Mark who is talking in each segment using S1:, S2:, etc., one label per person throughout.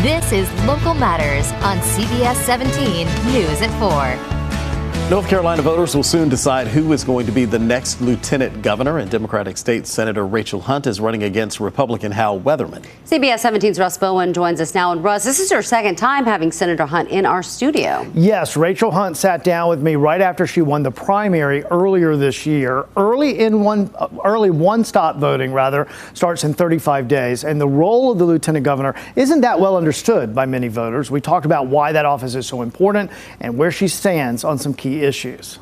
S1: This is Local Matters on CBS 17 News at 4.
S2: North Carolina voters will soon decide who is going to be the next lieutenant governor, and Democratic State Senator Rachel Hunt is running against Republican Hal Weatherman.
S3: CBS 17's Russ Bowen joins us now. And Russ, this is your second time having Senator Hunt in our studio.
S4: Yes, Rachel Hunt sat down with me right after she won the primary earlier this year. Early one-stop voting, starts in 35 days, and the role of the lieutenant governor isn't that well understood by many voters. We talked about why that office is so important and where she stands on some key issues.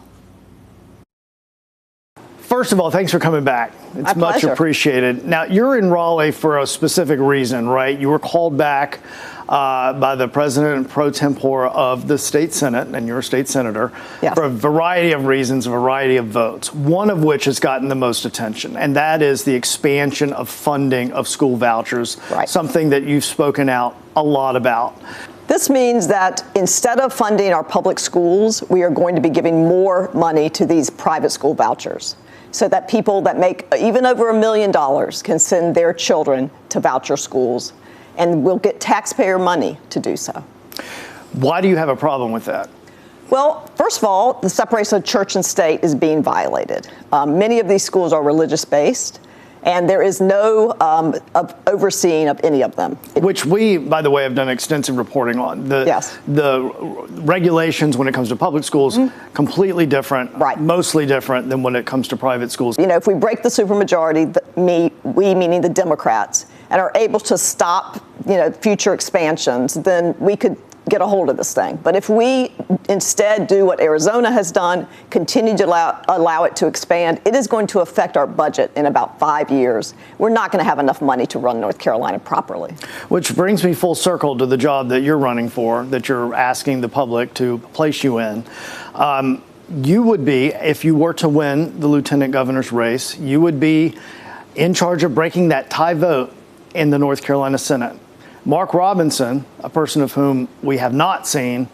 S4: First of all, thanks for coming back. It's much appreciated. Now, you're in Raleigh for a specific reason, right? You were called back by the president pro tempore of the state Senate, and you're a state senator, for a variety of reasons, a variety of votes, one of which has gotten the most attention, and that is the expansion of funding of school vouchers, something that you've spoken out a lot about.
S5: This means that instead of funding our public schools, we are going to be giving more money to these private school vouchers so that people that make even over $1 million can send their children to voucher schools, and we'll get taxpayer money to do so.
S4: Why do you have a problem with that?
S5: Well, first of all, the separation of church and state is being violated. Many of these schools are religious-based, and there is no overseeing of any of them.
S4: Which we, by the way, have done extensive reporting on. The regulations when it comes to public schools, completely different, mostly different than when it comes to private schools.
S5: You know, if we break the supermajority, we meaning the Democrats, and are able to stop, future expansions, then we could get a hold of this thing. But if we instead do what Arizona has done, continue to allow it to expand, it is going to affect our budget in about 5 years. We're not going to have enough money to run North Carolina properly.
S4: Which brings me full circle to the job that you're running for, that you're asking the public to place you in. You would be, if you were to win the lieutenant governor's race, you would be in charge of breaking that tie vote in the North Carolina Senate. Mark Robinson, a person of whom we have not seen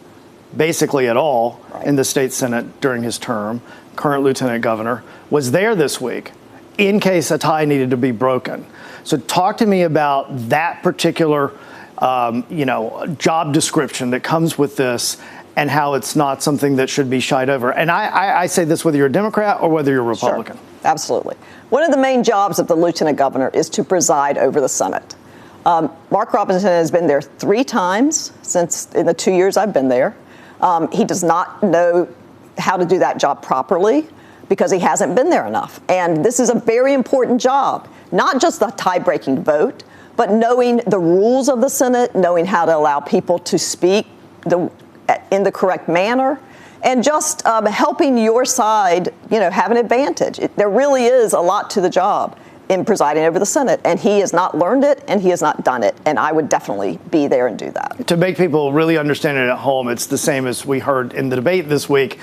S4: basically at all in the state Senate during his term, current lieutenant governor, was there this week in case a tie needed to be broken. So talk to me about that particular, job description that comes with this and how it's not something that should be shied over. And I say this whether you're a Democrat or whether you're a Republican.
S5: Sure. Absolutely. One of the main jobs of the lieutenant governor is to preside over the Senate. Mark Robinson has been there 3 times in the 2 years I've been there. He does not know how to do that job properly because he hasn't been there enough. And this is a very important job, not just the tie-breaking vote, but knowing the rules of the Senate, knowing how to allow people to speak in the correct manner, and just helping your side, have an advantage. There really is a lot to the job in presiding over the Senate, and he has not learned it and he has not done it, and I would definitely be there and do that.
S4: To make people really understand it at home, it's the same as we heard in the debate this week.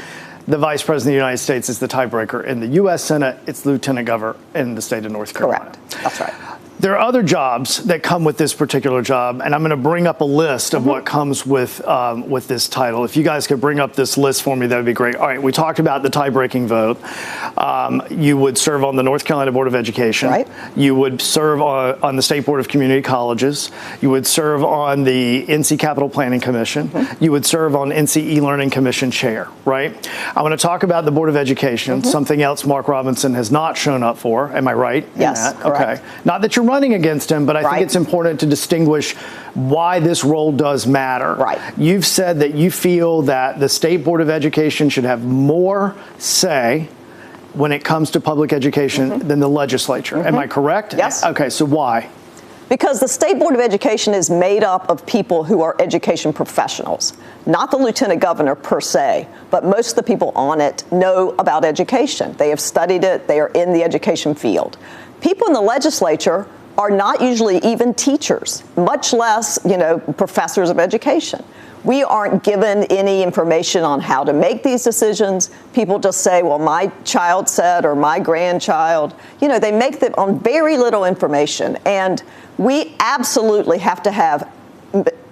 S4: The Vice President of the United States is the tiebreaker in the U.S. Senate. It's the Lieutenant Governor in the state of North Carolina.
S5: Correct. That's right.
S4: There are other jobs that come with this particular job, and I'm going to bring up a list of what comes with this title. If you guys could bring up this list for me, that would be great. All right, we talked about the tie-breaking vote. You would serve on the North Carolina Board of Education. Right. You would serve on the State Board of Community Colleges. You would serve on the NC Capital Planning Commission. You would serve on NC E-Learning Commission Chair, right? I want to talk about the Board of Education, something else Mark Robinson has not shown up for. Am I right?
S5: Yes, correct.
S4: Okay. Not that you're running against him, but I think it's important to distinguish why this role does matter. Right. You've said that you feel that the State Board of Education should have more say when it comes to public education than the legislature. Am I correct?
S5: Yes.
S4: Okay, so why?
S5: Because the State Board of Education is made up of people who are education professionals, not the lieutenant governor per se, but most of the people on it know about education. They have studied it. They are in the education field. People in the legislature are not usually even teachers, much less, professors of education. We aren't given any information on how to make these decisions. People just say, well, my child said, or my grandchild. They make them on very little information. And we absolutely have to have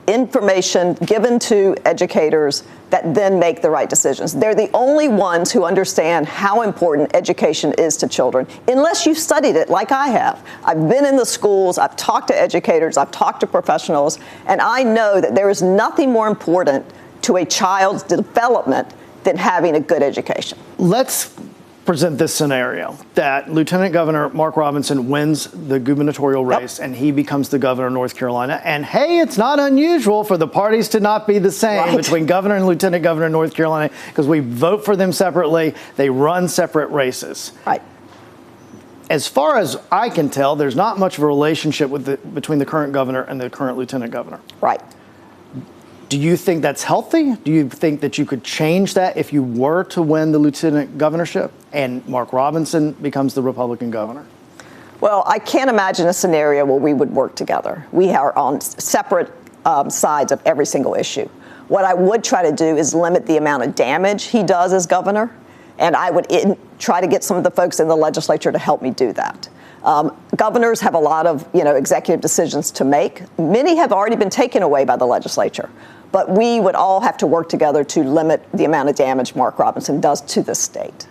S5: information given to educators that then make the right decisions. They're the only ones who understand how important education is to children, unless you've studied it like I have. I've been in the schools, I've talked to educators, I've talked to professionals, and I know that there is nothing more important to a child's development than having a good education.
S4: Let's present this scenario that Lieutenant Governor Mark Robinson wins the gubernatorial race and he becomes the governor of North Carolina. And hey, it's not unusual for the parties to not be the same between governor and lieutenant governor of North Carolina, because we vote for them separately. They run separate races.
S5: Right.
S4: As far as I can tell, there's not much of a relationship between the current governor and the current lieutenant governor.
S5: Right.
S4: Do you think that's healthy? Do you think that you could change that if you were to win the lieutenant governorship and Mark Robinson becomes the Republican governor?
S5: Well, I can't imagine a scenario where we would work together. We are on separate sides of every single issue. What I would try to do is limit the amount of damage he does as governor, and I would try to get some of the folks in the legislature to help me do that. Governors have a lot of, executive decisions to make. Many have already been taken away by the legislature. But we would all have to work together to limit the amount of damage Mark Robinson does to the state.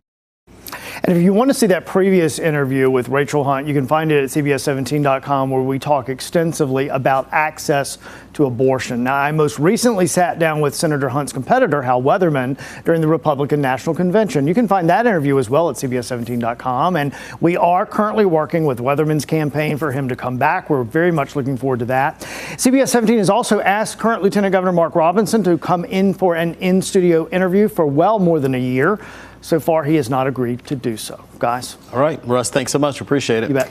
S4: And if you want to see that previous interview with Rachel Hunt, you can find it at CBS17.com, where we talk extensively about access to abortion. Now, I most recently sat down with Senator Hunt's competitor, Hal Weatherman, during the Republican National Convention. You can find that interview as well at CBS17.com. And we are currently working with Weatherman's campaign for him to come back. We're very much looking forward to that. CBS 17 has also asked current Lieutenant Governor Mark Robinson to come in for an in-studio interview for well more than a year. So far, he has not agreed to do so. Guys.
S2: All right, Russ, thanks so much. Appreciate it.
S4: You bet.